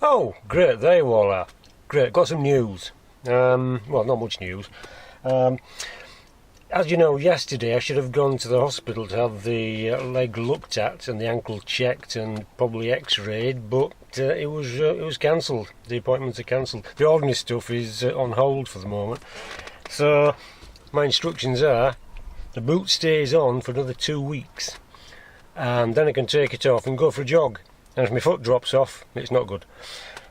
Oh, great, there you all are. Great, got some news. Well, not much news. As you know, yesterday I should have gone to the hospital to have the leg looked at and the ankle checked and probably x-rayed, but it was cancelled. The appointments are cancelled. The ordinary stuff is on hold for the moment. So my instructions are the boot stays on for another 2 weeks, and then I can take it off and go for a jog. And if my foot drops off, it's not good.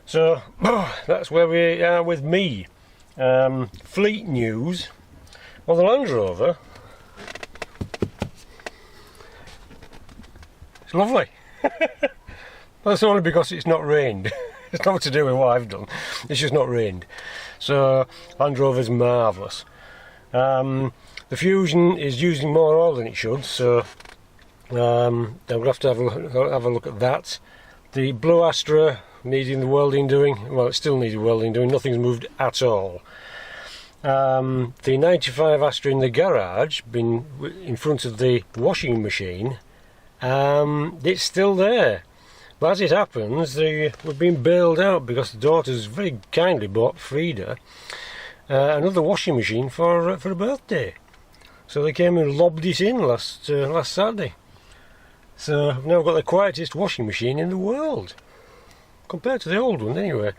So that's where we are with me. Fleet news. Well, the Land Rover, it's lovely. That's only because it's not rained. It's not to do with what I've done. It's just not rained. So Land Rover's marvellous. The Fusion is using more oil than it should, so we'll have to have a look at that. The Blue Astra needing the welding doing. Well, it still needs welding doing. Nothing's moved at all. The 95 Astra in the garage, been in front of the washing machine, it's still there. But as it happens, we've been bailed out because the daughters very kindly bought Frida another washing machine for a birthday. So they came and lobbed it in last Saturday. So I've now got the quietest washing machine in the world, compared to the old one anyway,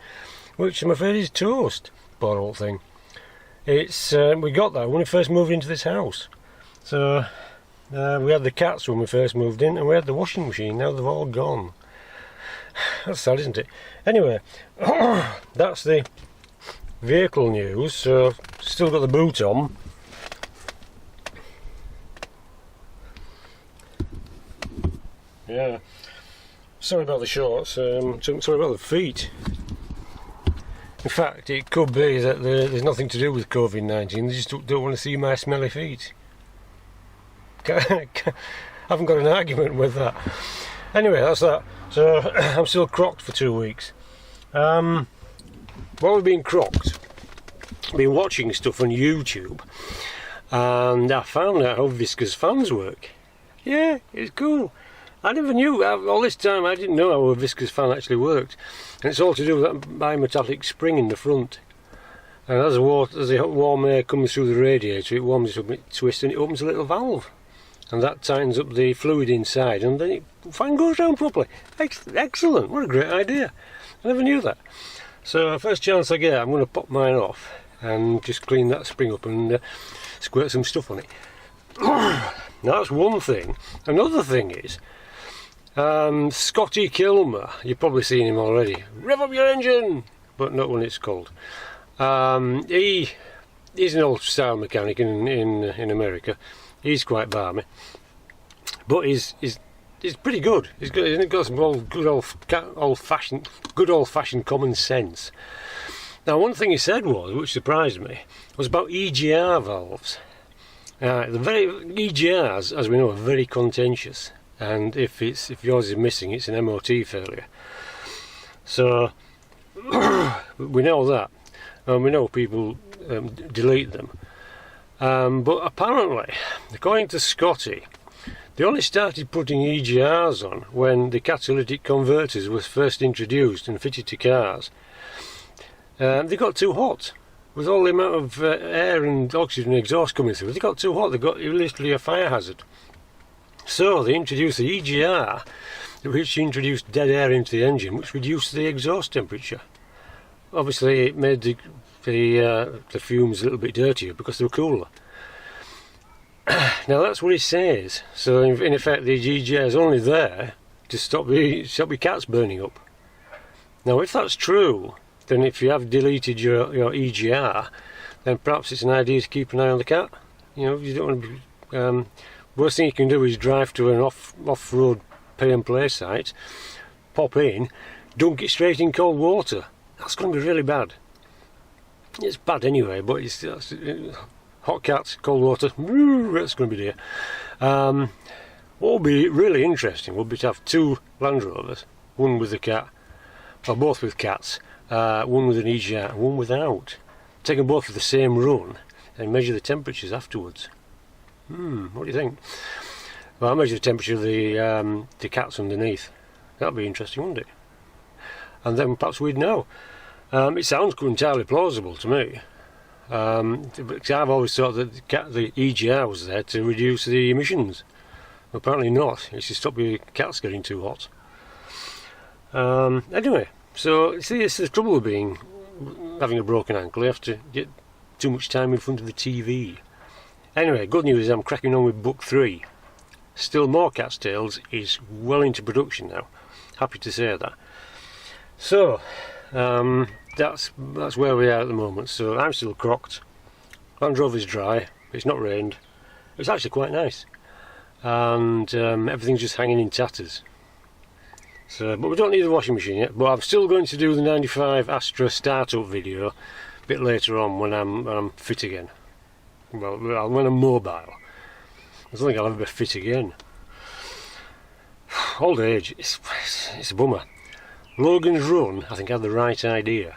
which I'm afraid is toast, poor old thing. It's we got that when we first moved into this house. So we had the cats when we first moved in, and we had the washing machine. Now they've all gone. That's sad, isn't it? Anyway, that's the vehicle news. So still got the boot on. Yeah. Sorry about the shorts. Sorry about the feet. In fact, it could be that there's nothing to do with COVID-19, they just don't want to see my smelly feet. I haven't got an argument with that. Anyway, that's that. So, I'm still crocked for 2 weeks. While we've been crocked, I've been watching stuff on YouTube, and I found out how viscous fans work. Yeah, it's cool. I never knew, all this time I didn't know how a viscous fan actually worked. And it's all to do with that bimetallic spring in the front. And as the warm air comes through the radiator, it warms it up, it twists, and it opens a little valve. And that tightens up the fluid inside, and then the fan goes round properly. Excellent, what a great idea. I never knew that. So first chance I get, I'm going to pop mine off and just clean that spring up and squirt some stuff on it. Now that's one thing. Another thing is, Scotty Kilmer, you've probably seen him already. Rev up your engine! But not when it's cold. He's an old style mechanic in America. He's quite balmy, but he's pretty good. He's got some good old fashioned common sense. Now, one thing he said which surprised me, was about EGR valves. EGRs, as we know, are very contentious. And if yours is missing, it's an MOT failure. So we know that, and we know people delete them. But apparently, according to Scotty, they only started putting EGRs on when the catalytic converters was first introduced and fitted to cars. They got too hot. With all the amount of air and oxygen and exhaust coming through, they got too hot. They got literally a fire hazard. So they introduced the EGR, which introduced dead air into the engine, which reduced the exhaust temperature. Obviously, it made the fumes a little bit dirtier because they were cooler. Now that's what he says. So in effect, the EGR is only there to stop the cats burning up. Now, if that's true, then if you have deleted your EGR, then perhaps it's an idea to keep an eye on the cat. You know, you don't want to be. Worst thing you can do is drive to an off-road pay-and-play site, pop in, dunk it straight in cold water. That's going to be really bad. It's bad anyway, but it's hot cats, cold water, that's going to be dear. What would be really interesting would be to have 2 Land Rovers, one with a cat, or both with cats, one with an EGR and one without. Take them both for the same run and measure the temperatures afterwards. What do you think? Well, I'll measure the temperature of the cats underneath. That'd be interesting, wouldn't it? and then perhaps we'd know. It sounds entirely plausible to me. Because I've always thought that the EGR was there to reduce the emissions. Apparently not. It's to stop your cats getting too hot. Anyway, so see, it's the trouble with having a broken ankle. You have to get too much time in front of the TV. Anyway, good news is I'm cracking on with book 3. Still More Cat's Tales is well into production now. Happy to say that. So, that's where we are at the moment. So I'm still crocked. Land Rover's dry. It's not rained. It's actually quite nice. And everything's just hanging in tatters. So, but we don't need the washing machine yet. But I'm still going to do the 95 Astra startup video a bit later on when I'm fit again. Well, when I'm mobile. I don't think I'll ever be fit again. Old age, it's a bummer. Logan's Run, I think, had the right idea.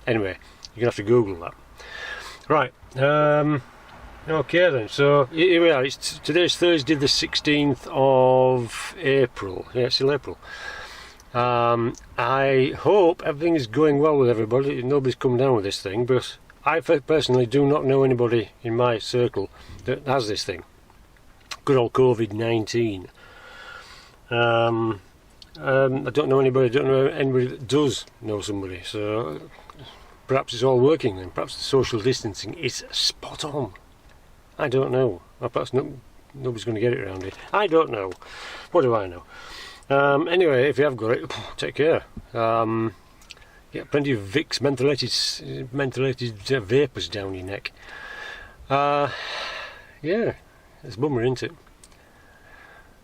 Anyway, you're going to have to Google that. Right, okay then, so here we are. Today's Thursday the 16th of April. Yeah, it's still April. I hope everything is going well with everybody. Nobody's come down with this thing, but I personally do not know anybody in my circle that has this thing. Good old COVID-19. I don't know anybody that does know somebody, so perhaps it's all working then. Perhaps the social distancing is spot on. I don't know. Perhaps nobody's going to get it around here. I don't know. What do I know? Anyway, if you have got it, take care. Get plenty of Vicks mentholated vapours down your neck. Yeah, it's a bummer, isn't it?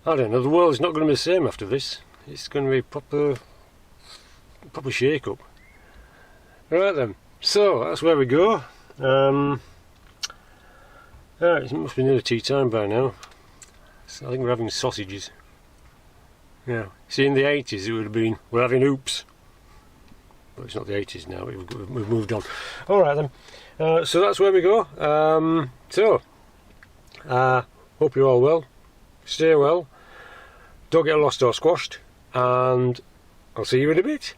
I don't know, the world's not going to be the same after this. It's going to be proper shake up. Right then, so that's where we go. It must be nearly tea time by now. So I think we're having sausages. Yeah, see, in the 80s it would have been, we're having oops. But it's not the 80s now, we've moved on. Alright then, so that's where we go. Hope you're all well. Stay well. Don't get lost or squashed, and I'll see you in a bit.